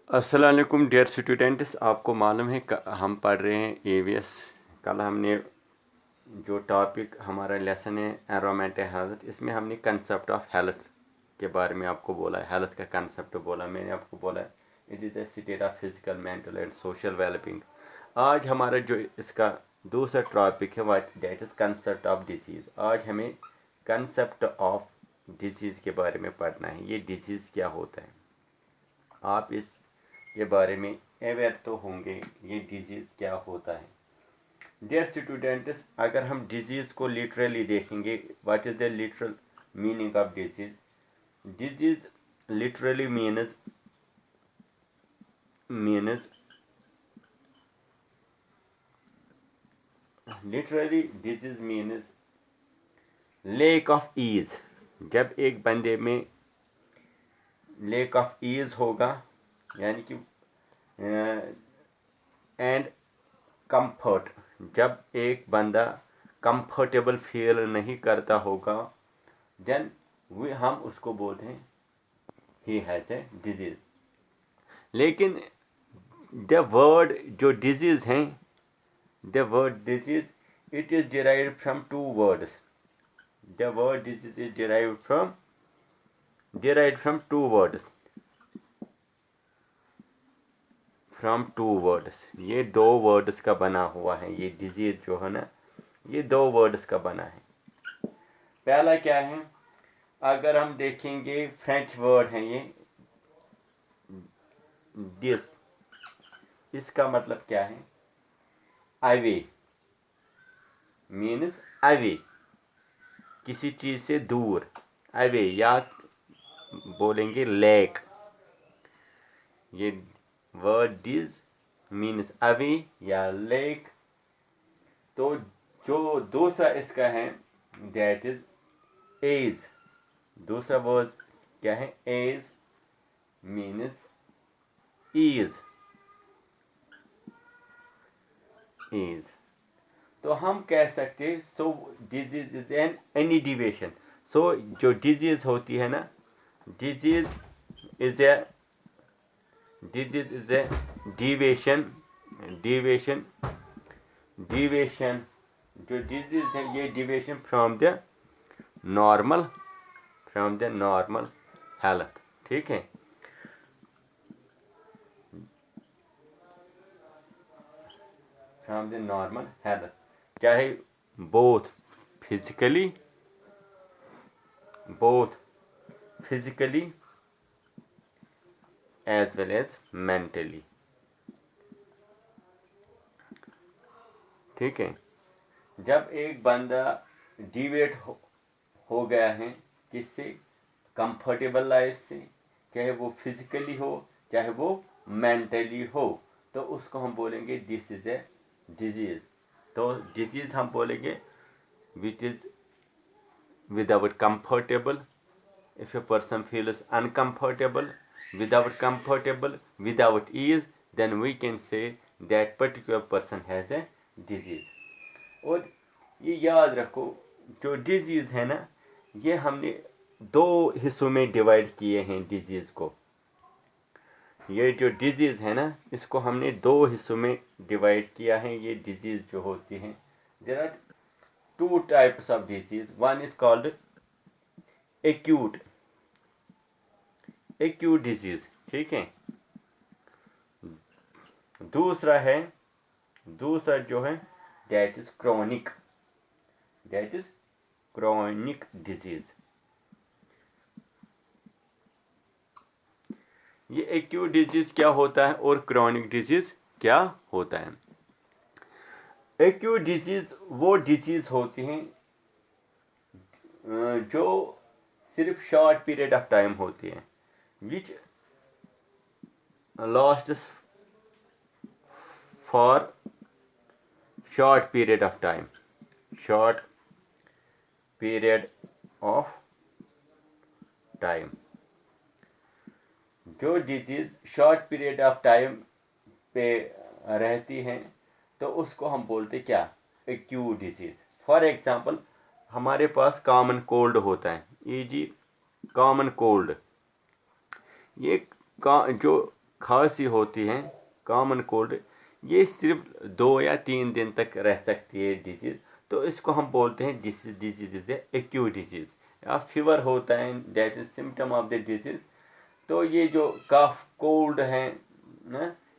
अस्सलाम वालेकुम dear students. आपको मालूम है हम पढ़ रहे हैं एवीएस। कल हमने जो टॉपिक हमारा लेसन है एनवायरमेंट हेल्थ, इसमें हमने कंसेप्ट ऑफ हेल्थ के बारे में आपको बोला है। हेल्थ का कंसेप्ट बोला मैंने आपको बोला है it is a state of physical mental and social wellbeing. आज हमारा जो इसका दूसरा टॉपिक है what that is concept of disease. आज हमें कंसेप्ट ऑफ डिजीज़ के बारे में पढ़ना है। ये डिजीज़ क्या होता है, आप इस के बारे में अवेयर तो होंगे ये डिजीज़ क्या होता है। डियर स्टूडेंट्स, अगर हम डिजीज़ को लिटरली देखेंगे, what is the literal meaning of disease. Disease literally means literally disease means lack of ease. जब एक बंदे में लेक ऑफ ईज होगा, यानी कि एंड कंफर्ट, जब एक बंदा कंफर्टेबल फील नहीं करता होगा, देन हम उसको बोलते हैं ही हैज़ ए डिजीज़। लेकिन द वर्ड जो डिजीज़ हैं, the word disease it is derived from two words. The word disease is derived from two words. From two words, ये दो वर्ड्स का बना हुआ है। ये डिजीज़ जो है ना, ये दो वर्ड्स का बना है। पहला क्या है, अगर हम देखेंगे फ्रेंच वर्ड है ये दिस, इसका मतलब क्या है, अवे मीन्स अवे, किसी चीज़ से दूर। अवे या बोलेंगे लेक। ये वर्ड दिस मीन्स अवे या लेक। तो जो दूसरा इसका है दैट इज एज। दूसरा वर्ड क्या है, एज मीन्स ईज। ईज तो हम कह सकते हैं so disease is an any deviation. So जो डिजीज होती है ना, disease is a deviation. Deviation जो डिजीज है ये deviation from the normal health. ठीक है, फ्रॉम द नॉर्मल हेल्थ, चाहे both physically as well as mentally. ठीक है, जब एक बंदा डिवेट हो गया है किससे, कंफर्टेबल लाइफ से, चाहे वो फिजिकली हो चाहे वो मेंटली हो, तो उसको हम बोलेंगे दिस इज ए डिजीज। तो डिजीज हम बोलेंगे which is without comfortable. If a person feels uncomfortable, without ease, then we can say that particular person has a disease. और ये याद रखो, जो डिजीज़ है ना, ये हमने दो हिस्सों में डिवाइड किए हैं डिजीज़ को। ये जो डिजीज़ है ना, इसको हमने दो हिस्सों में डिवाइड किया है। ये डिजीज़ जो होती हैं, there are two types of disease. One is called acute disease। ठीक है, दूसरा जो है that is chronic disease। ये एक्यूट डिजीज क्या होता है और क्रोनिक डिजीज क्या होता है। एक्यूट डिजीज वो डिजीज होती हैं जो सिर्फ शॉर्ट पीरियड ऑफ टाइम होती है, which lasts for short period of time. जो disease short period of time पे रहती हैं, तो उसको हम बोलते क्या, एक्यूट डिजीज। फॉर एग्जांपल, हमारे पास कॉमन कोल्ड होता है, ये जी कॉमन कोल्ड, ये जो खांसी होती है, कॉमन कोल्ड, ये सिर्फ 2 या 3 दिन तक रह सकती है डिजीज़, तो इसको हम बोलते हैं this disease is acute disease. या फीवर होता है, that is symptom of the disease. तो ये जो कफ कोल्ड है,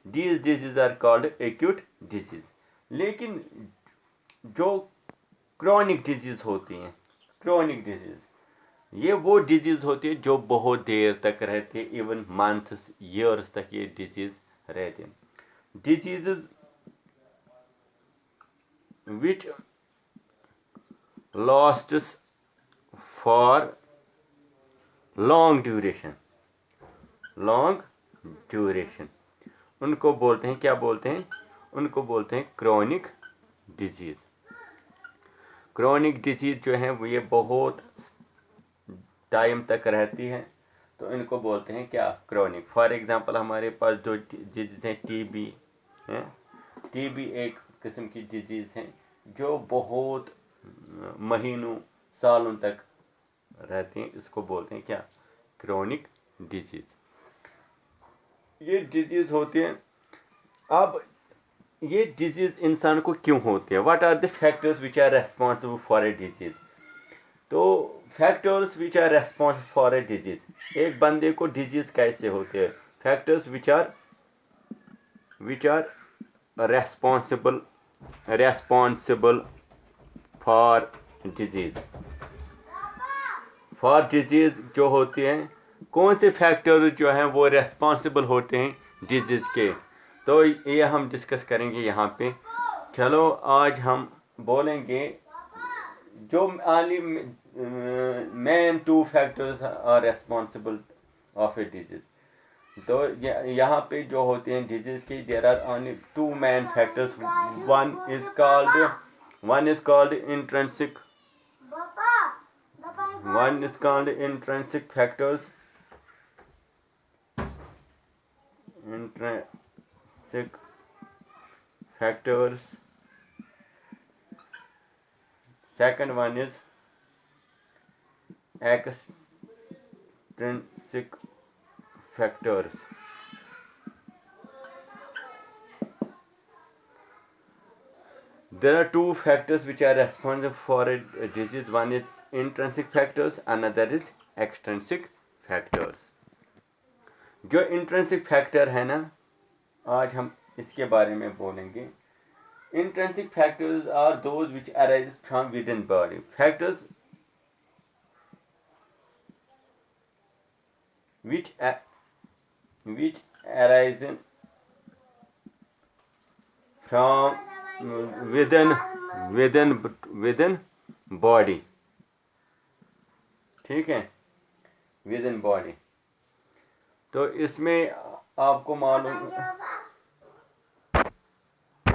these disease are called acute disease. लेकिन जो क्रॉनिक डिजीज़ होती हैं, क्रॉनिक डिजीज़, ये वो डिजीज़ होती है जो बहुत देर तक रहती है, इवन मंथ्स ईयर्स तक ये डिजीज़ रहती है। Disease which lasts for long duration, long duration, उनको बोलते हैं, क्या बोलते हैं, उनको बोलते हैं क्रॉनिक डिजीज़। क्रॉनिक डिजीज़ जो है वो ये बहुत टाइम तक रहती है, तो इनको बोलते हैं क्या, क्रॉनिक। फॉर एग्जांपल हमारे पास जो डिजीज़ हैं, टीबी है, टीबी एक किस्म की डिजीज़ है जो बहुत महीनों सालों तक रहती हैं, इसको बोलते हैं क्या, क्रॉनिक डिजीज़। ये डिजीज़ होती है। अब ये डिजीज़ इंसान को क्यों होती है, what are the factors which are responsible for a disease. तो factors which are responsible for a disease, एक बंदे को डिजीज़ कैसे होती है, factors which are responsible for disease. For disease जो होती है, कौन से फैक्टर जो हैं वो रेस्पॉन्सिबल होते हैं डिजीज़ के, तो ये हम डिस्कस करेंगे यहाँ पे। चलो आज हम बोलेंगे जो only main 2 factors are responsible of a disease। तो यहाँ पे जो होते हैं डिजीज़ की, there are only 2 main factors। one is called intrinsic factors, intrinsic factors। Second one is extrinsic factors। There are 2 factors which are responsible for a disease. One is intrinsic factors, another is extrinsic factors। जो intrinsic factor है ना, आज हम इसके बारे में बोलेंगे। Intrinsic factors are those which arise from within body। Factors which arise from within body, ठीक है, within body। तो इसमें आपको मालूम